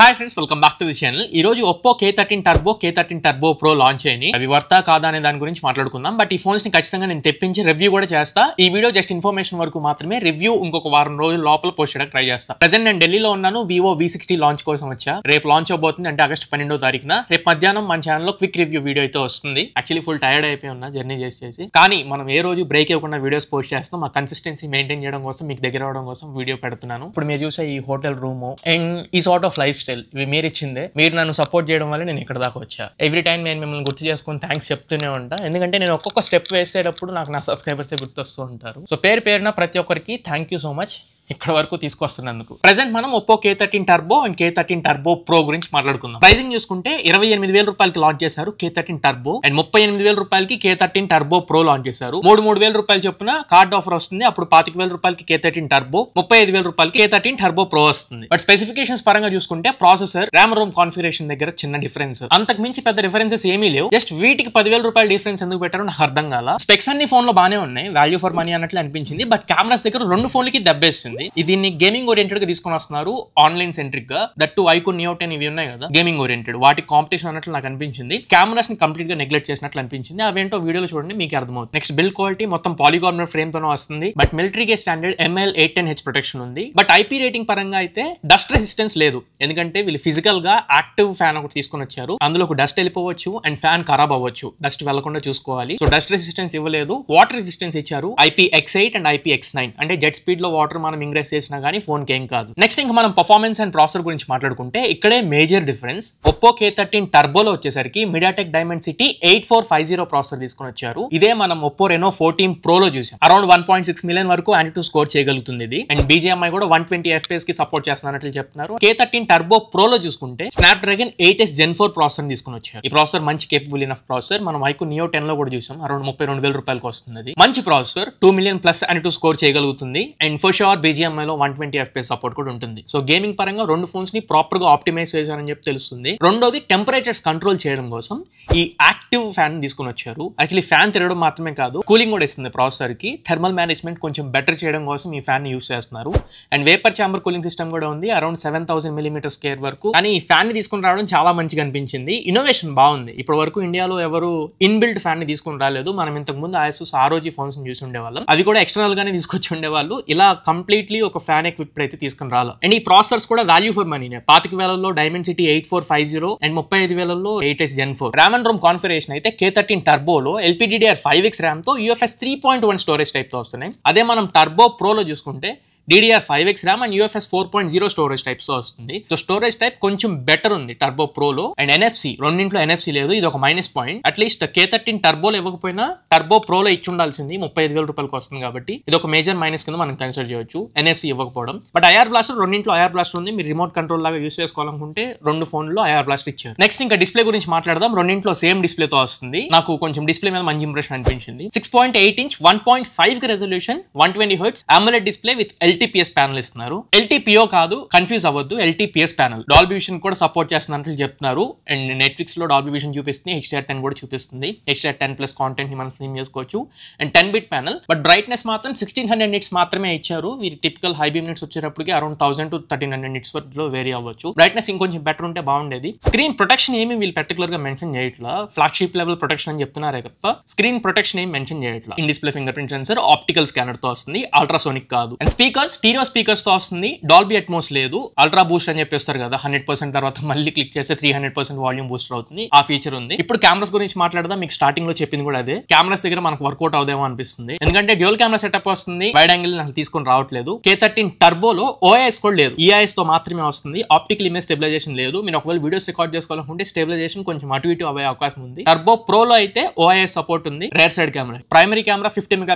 Hi friends, welcome back to the channel. ఈ రోజు Oppo K13 turbo K13 turbo pro launch అయ్యి అవి వర్తా కాదా అనే దాని గురించి మాట్లాడుకుందాం. బట్ ఈ ఫోన్స్ ని ఖచ్చితంగా నేను తెప్పించి రివ్యూ కూడా చేస్తా. ఈ వీడియో జస్ట్ ఇన్ఫర్మేషన్ వరకు మాత్రమే, రివ్యూ ఇంకొక వారం రోజుల లోపల పోస్ట్ చేయడానికి ట్రై చేస్తా. ప్రెజెంట్ నేను ఢిల్లీలో ఉన్నాను, వివో V60 లాంచ్ కోసం వచ్చా. రేపు లాంచ్ అవబోతుంది, అంటే ఆగస్ట్ 12వ తారీఖున. రేపు మధ్యాహ్నం మన ఛానల్లో క్విక్ రివ్యూ వీడియో అయితే వస్తుంది. యాక్చువల్లీ ఫుల్ టైర్డ్ అయిపోయి ఉన్నా జర్నీ చేసి, కానీ మనం ఏ రోజు బ్రేక్ ఇవ్వకుండా వీడియోస్ పోస్ట్ చేస్తాం. మా కన్సిస్టెన్సీ మెయింటైన్ చేయడం కోసం, మీకు దగ్గర అవడం కోసం వీడియో పెడుతున్నాను. ఇప్పుడు మీరు చూసే ఈ హోటల్ రూమ్ అండ్ ఈ సార్ట్ ఆఫ్ లైఫ్ స్టైల్ ఇవి మీరు ఇచ్చిందే. మీరు నన్ను సపోర్ట్ చేయడం వల్ల నేను ఇక్కడ దాకా వచ్చా. ఎవ్రీ టైం నేను మిమ్మల్ని గుర్తు చేసుకుని థ్యాంక్స్ చెప్తూనే ఉంటా. ఎందుకంటే నేను ఒక్కొక్క స్టెప్ వేసేటప్పుడు నాకు నా సబ్స్క్రైబర్సే గుర్తొస్తూ ఉంటారు. సో పేరున ప్రతి ఒక్కరికి థ్యాంక్ యూ సో మచ్ ఇక్కడ వరకు తీసుకొస్తున్నందుకు. ప్రెజెంట్ మనం Oppo K13 turbo and K13 turbo pro గురించి మాట్లాడుకుందాం. ప్రైసింగ్ చూసుకుంటే 28,000 రూపాయలకి లాంచ్ చేశారు K13 టర్బో, అండ్ 38,000 రూపాయలకి K13 టర్బో ప్రో లాంచ్ చేశారు. 3,000 రూపాయలు చొప్పున కార్డ్ ఆఫర్ వస్తుంది. అప్పుడు 25,000 రూపాయలకి K13 టర్బో, 35,000 రూపాయలకి K13 టర్బో ప్రో వస్తుంది. బట్ స్పెసిఫికేషన్స్ పరంగా చూసుకుంటే ప్రాసెసర్, ర్యామ్ రోమ్ కాన్ఫిగరేషన్ దగ్గర చిన్న డిఫరెన్స్, అంతకు మించి పెద్ద డిఫరెన్సెస్ ఏమీ లేవు. జస్ట్ వీటికి 10,000 రూపాయల డిఫరెన్స్ ఎందుకు పెట్టారో నాకు అర్థం కాల. స్పెక్స్ అన్ని ఫోన్ లో బానే ఉన్నాయి, వాల్యూ ఫర్ మనీ అన్నట్లు అనిపించింది. బట్ కెమెరాస్ దగ్గర రెండు ఫోన్లకి దెబ్బేస్తుంది. దీన్ని గేమింగ్ ఓరియంటెడ్ గా తీసుకొని వస్తున్నారు, ఆన్లైన్ సెంట్రిక్ గా. దట్ టు ఐక్యూన్ నియో 10 ఇవి ఉన్నాయి కదా గేమింగ్ ఓరియంటెడ్, వాటి కాంపిటీషన్ అన్నట్లు నాకు అనిపించింది. కెమెరాస్ ని కంప్లీట్ గా నెగ్లెక్ట్ చేసినట్లు అనిపించింది. అవేంటో వీడియోలో చూడండి, మీకు అర్థమవుతుంది. నెక్స్ట్ బిల్డ్ క్వాలిటీ మొత్తం పాలిగార్నర్ ఫ్రేమ్ తోనే వస్తుంది. But military gay standard ML810H protection ఉంది. బట్ IP రేటింగ్ పరంగా అయితే డస్ట్ రెసిస్టెన్స్ లేదు. ఎందుకంటే వీళ్ళు ఫిజికల్ గా యాక్టివ్ ఫ్యాన్ ఒకటి తీసుకొని వచ్చారు. అందులో ఒక డస్ట్ వెళ్ళిపోవచ్చు అండ్ ఫ్యాన్ ఖరాబ్ అవ్వచ్చు, డస్ట్ వెళ్లకుండా చూసుకోవాలి. సో డస్ట్ రెసిస్టెన్స్ ఇవ్వలేదు, వాటర్ రెసిస్టెన్స్ ఇచ్చారు. IPX8 అండ్ IPX9, అంటే జెట్ స్పీడ్ లో వాటర్ మనం ఇంగ్రెస్ చేసినా గానీ ఫోన్ కి ఏం కాదు. నెక్స్ట్ ఇంకా మనం పర్ఫార్మెన్స్ అండ్ ప్రాసెసర్ గురించి మాట్లాడుకుంటే ఇక్కడే మేజర్ డిఫరెన్స్. ఒప్పో K13 టర్బోలో వచ్చేసరికి MediaTek Dimensity 8450 ప్రాసెసర్ తీసుకొని వచ్చారు. ఇదే మనం ఒప్పో Reno 14 ప్రోలో చూసాం. అరౌండ్ 1.6 మిలియన్ వరకు Antutu స్కోర్ చేయగలుగుతుంది ఇది. అండ్ BGMI కూడా 120 FPS కి సపోర్ట్ చేస్తున్నట్లు చెప్తున్నారు. K13 టర్బో ప్రోలో చూసుకుంటే Snapdragon 8s Gen 4 ప్రాసెసర్ తీసుకొని వచ్చారు. ఈ ప్రాసెసర్ మంచి కేపబుల్ ఇనఫ్ ప్రాసెసర్. మనం ఐక్యూన్ నియో 10 లో కూడా చూసాం, అరౌండ్ 32,000 రూపాయలకు వస్తుంది. మంచి processor, 2 million plus Antutu score చేయగలుగుతుంది. అండ్ ఫర్ షూర్ BGMI లో 120 FPS సపోర్ట్ కూడా ఉంటుంది. సో గేమింగ్ పరంగా రెండు ఫోన్స్ ని ప్రాపర్ గా ఆప్టిమైజ్ చేశారని చెప్పి తెలుస్తుంది. రెండోది టెంపరేచర్స్ కంట్రోల్ చేయడం కోసం ఈ యాక్టివ్ ఫ్యాన్ తీసుకుని వచ్చారు. యాక్చువల్లీ ఫ్యాన్ తిరగడం మాత్రమే కాదు, కూలింగ్ కూడా ఇస్తుంది ప్రాసెసర్ కి. థర్మల్ మేనేజ్మెంట్ కొంచెం బెటర్ చేయడం కోసం ఈ ఫ్యాన్ యూస్ చేస్తున్నారు. And vapour chamber cooling system కూడా ఉంది, అరౌండ్ 7,000 mm స్క్వేర్ వరకు. కానీ ఈ ఫ్యాన్ ని తీసుకుని రావడం చాలా మంచిగా అనిపించింది. ఇన్నోవేషన్ బాగుంది. ఇప్పటి వరకు ఇండియాలో ఎవరు ఇన్బిల్ట్ ఫ్యాన్ ని తీసుకుని రాలేదు. మనం ఇంతకు ముందు ASUS ROG ఫోన్స్ ని చూసి ఉండేవాళ్ళం, అవి కూడా ఎక్స్టర్నల్ గానే తీసుకొచ్చి ఉండేవాళ్ళు. ఇలా కంప్లీట్లీ ఒక ఫ్యాన్ ఎక్విప్డ్ అయితే తీసుకుని రాలి. అండ్ ఈ ప్రాసెసర్స్ కూడా వాల్యూ ఫర్ మనీ. 25,000లో Dimensity 8450 అండ్ 35,000లో 8s Gen 4. RAM and ROM configuration అయితే K13 టర్బోలో LPDDR5X ర్యామ్ తో UFS 3.1 స్టోరేజ్ టైప్ తో వస్తున్నాయి. అదే మనం టర్బో ప్రోలో చూసుకుంటే DDR5X RAM and UFS 4.0 storage types తో వస్తుంది. సో స్టోరేజ్ టైప్ కొంచెం బెటర్ ఉంది టర్బో ప్రోలో. అండ్ NFC, రెండింట్లో NFC లేదు, ఇది ఒక మైనస్ పాయింట్. అట్లీస్ట్ K13 టర్బోలో ఇవ్వకపోయినా టర్బో ప్రోలో ఇచ్చి ఉండాల్సింది. 35,000 రూపాయలకు వస్తుంది కాబట్టి ఇది ఒక మేజర్ మైనస్ కింద మనం కన్సిడర్ చేయొచ్చు, NFC ఇవ్వకపోవడం. బట్ IR బ్లాస్టర్, రెండింట్లో IR బ్లాస్టర్ ఉంది. మీరు రిమోట్ కంట్రోల్ లాగా యూస్ చేసుకోవాలనుకుంటే రెండు ఫోన్లో IR బ్లాస్టర్ ఇచ్చారు. నెక్స్ట్ ఇంకా డిస్ప్లే గురించి మాట్లాడదాం. రెండింట్లో సేమ్ డిస్ప్లే తో వస్తుంది. నాకు కొంచెం డిస్ప్లే మీద మంచి ఇంప్రెషన్ అనిపించింది. 6.8 inch 1.5 resolution 120 Hz AMOLED display with LTPS panel ఇస్తున్నారు. LTPO కాదు, కన్ఫ్యూజ్ అవ్వద్దు, LTPS ప్యానల్. డాల్బీ విజన్ కూడా సపోర్ట్ చేస్తున్నట్లు చెప్తున్నారు. అండ్ నెట్ఫ్లిక్స్ లో డాల్బీ విజన్ చూపిస్తుంది, HDR10 కూడా చూపిస్తుంది. HDR10+ కాంటెంట్ ని మనం స్ట్రీమ్ చేసుకోవచ్చు. And 10-bit panel. But brightness మాత్రం 1600 nits మాత్రమే ఇచ్చారు. వీరి టిపికల్ హై బీమ్ నిట్స్ వచ్చేటప్పటికి అరౌండ్ 1000 to 1300 nits వరకు వేరీ అవ్వచ్చు. బ్రైట్నెస్ ఇంకొంచెం బెటర్ ఉంటే బాగుండేది. స్క్రీన్ ప్రొటెక్షన్ ఏమి వీళ్ళు పర్టికులర్ గా మెన్షన్ చేయట్లా. ఫ్లాగ్షిప్ లెవెల్ ప్రొటెక్షన్ అని చెప్తున్నారే తప్ప స్క్రీన్ ప్రొటెక్షన్ ఏమి మెన్షన్ చేయట్లా. In display finger print sensor, optical scanner తో వస్తుంది, అల్ట్రాసోనిక్ కాదు. అండ్ స్పీకర్స్, స్టీరియో స్పీకర్స్ తో వస్తుంది. డాల్బీ అట్మోస్ లేదు. అల్ట్రా బూస్ట్ అని చెప్పేస్తారు కదా, 100% తర్వాత మళ్ళీ క్లిక్ చేస్తే 300% వాల్యూమ్ బూస్టర్ అవుతుంది. ఆ ఫీచర్ ఉంది. ఇప్పుడు కెమెరాస్ గురించి మాట్లాడదాం. మీకు స్టార్టింగ్ లో చెప్పింది కూడా అదే. కెమెరాస్ దగ్గర మనకు వర్కౌట్ అవుదేమో అనిపిస్తుంది, ఎందుకంటే డ్యూయల్ కెమెరా సెటప్ వస్తుంది. వైడ్ యాంగిల్ నాకు తీసుకొని రావట్లేదు. K13 టర్బోలో OIS కూడా లేదు, EIS తో మాత్రమే వస్తుంది. ఆప్టికల్ ఇమేజ్ స్టెబిలైజేషన్ లేదు. మీరు ఒకవేళ వీడియోస్ రికార్డ్ చేసుకోవాలనుకుంటే స్టెబిలైజేషన్ కొంచెం అటు ఇటు అవ్వే అవకాశం ఉంది. టర్బో ప్రోలో అయితే OIS సపోర్ట్ ఉంది. Rear side camera, primary camera 50 MP,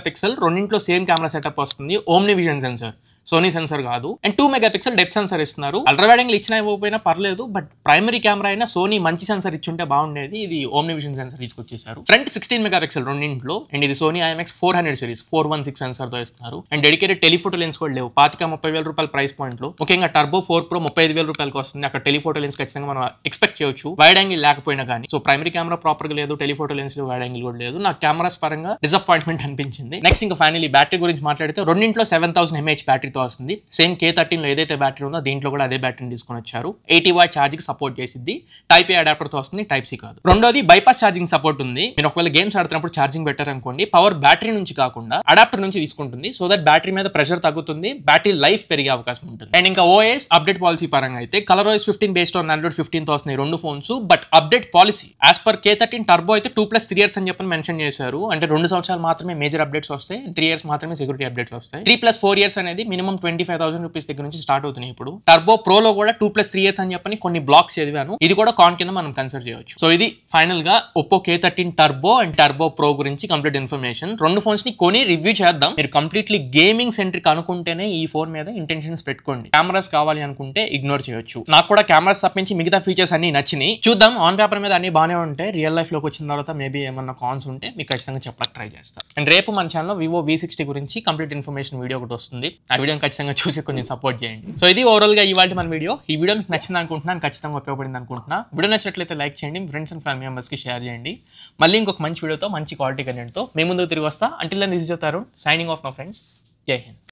రెండింట్లో సేమ్ కెమెరా సెటప్ వస్తుంది. OmniVision sensor, Sony sensor కాదు. అండ్ 2 MP డెప్త్ సెన్సర్ ఇస్తున్నారు. అల్ట్రా వైడ్ యాంగిల్ ఇచ్చినా ఇవ్వకపోయినా పర్లేదు, బట్ ప్రైమరీ కెమెరా అయినా సోనీ మంచి సెన్సర్ ఇచ్చుంటే బాగుండేది. ఇది ఓమ్ని విజన్ సెన్సర్ తీసుకొచ్చేసారు. ఫ్రంట్ 16 MP రెండింట్లో. అండ్ ఇది సోనీ IMX 400 సిరీస్ 416 సెన్సర్ తో ఇస్తున్నారు. అండ్ డెడికేటెడ్ టెలిఫోటో లెన్స్ కూడా లేవు. 25,000-30,000 రూపాయల ప్రైస్ పాయింట్ లో ముఖ్యంగా టర్బో 4 Pro 35,000 రూపాయలకు వస్తుంది. అక్కడ టెలిఫోటో లెన్స్ ఖచ్చితంగా మనం ఎక్స్పెక్ట్ చేయొచ్చు, వైడ్ యాంగిల్ లేకపోయినా కానీ. సో ప్రైమరీ కెమెరా ప్రాపర్ గా లేదు, టెలిఫోటో లెన్స్ లో వైడ్ యాంగిల్ కూడా లేదు. నాకు కెమెరాస్ పరంగా డిసప్పాయింట్మెంట్ అనిపించింది. నెక్స్ట్ ఇంకా ఫైనల్లీ బ్యాటరీ గురించి మాట్లాడితే రెండింట్లో 7000 mAh బ్యాటరీ బ్యాటరీతో వస్తుంది. సేమ్ K13 లో ఏదైతే బ్యాటరీ ఉందో దీంట్లో కూడా అదే బ్యాటరీని తీసుకొని వచ్చారు. 80 వాట్ ఛార్జింగ్ సపోర్ట్ చేసిద్ది. టైప్ ఏ అడాప్టర్ తో వస్తుంది, టైప్ సి కాదు. రెండోది బైపాస్ ఛార్జింగ్ సపోర్ట్ ఉంది. మీరు ఒకవేళ గేమ్స్ ఆడుతున్నప్పుడు ఛార్జింగ్ పెట్టారనుకోండి, పవర్ బ్యాటరీ నుంచి కాకుండా అడాప్టర్ నుంచి తీసుకుంటుంది. సో దట్ బ్యాటరీ మీద ప్రెషర్ తగ్గుతుంది, బ్యాటరీ లైఫ్ పెరిగే అవకాశం ఉంటుంది. అండ్ ఇంకా ఓఎస్ అప్డేట్ పాలసీ పరంగా అయితే ColorOS 15 బేస్డ్ ఆన్ Android 15 తో వస్తున్నాయి రెండు phones. But update policy as per K13 turbo అయితే 2+3 years అని చెప్పని మెన్షన్ చేశారు. అంటే 2 సంవత్సరాలు మాత్రమే మేజర్ అప్డేట్స్ వస్తాయి, 3 years మాత్రమే సెక్యూరిటీ అప్డేట్స్ వస్తాయి. 3+4 years అనేది మినిమం 25,000 రూపీస్ దగ్గర నుంచి స్టార్ట్ అవుతున్నాయి. ఇప్పుడు టర్బో ప్రో లో కూడా 2+3 years అని చెప్పని కొన్ని బ్లాక్స్ చదివాను. ఇది కూడా కాన్ కింద మనం కన్సిడర్ చేయొచ్చు. సో ఇది ఫైనల్ గా Oppo K13 turbo and turbo pro గురించి కంప్లీట్ ఇన్ఫర్మేషన్. రెండు ఫోన్స్ ని కొని రివ్యూ చేద్దాం. మీరు కంప్లీట్లీ గేమింగ్ సెంట్రిక్ అనుకుంటేనే ఈ ఫోన్ మీద ఇంటెన్షన్స్ పెట్టుకోండి. కెమెరాస్ కావాలి అనుకుంటే ఇగ్నోర్ చేయొచ్చు. నాకు కూడా కెమెరాస్ తప్పించి మిగతా ఫీచర్స్ అన్ని నచ్చినాయి. చూద్దాం, ఆన్ పేపర్ మీద అన్ని బాగానే ఉంటాయి. రియల్ లైఫ్ లోకి వచ్చిన తర్వాత మేబీ ఏమన్నా కాన్స్ ఉంటే మీకు ఖచ్చితంగా చెప్పడానికి ట్రై చేస్తాను. అండ్ రేపు మన ఛానల్లో వివో V60 గురించి కంప్లీట్ ఇన్ఫర్మేషన్ వీడియో ఒకటి వస్తుంది. ఆ వీడియోని ఖచ్చితంగా చూసి కొంచెం సపోర్ట్ చేయండి. సో ఇది ఓవరాల్ గా ఇవాళ మన వీడియో. ఈ వీడియో మీకు నచ్చింది అనుకుంటున్నాను, ఖచ్చితంగా ఉపయోగపడింది అనుకుంటున్నా. వీడియో నచ్చినట్లయితే లైక్ చేయండి, ఫ్రెండ్స్ అండ్ ఫ్యామిలీ మెంబర్స్ కి షేర్ చేయండి. మళ్ళీ ఇంకొక మంచి వీడియోతో మంచి క్వాలిటీ కంటెంట్ తో మీ ముందుకు తిరిగి వస్తా. Until then this is your Tarun signing off my friends. జై హింద్.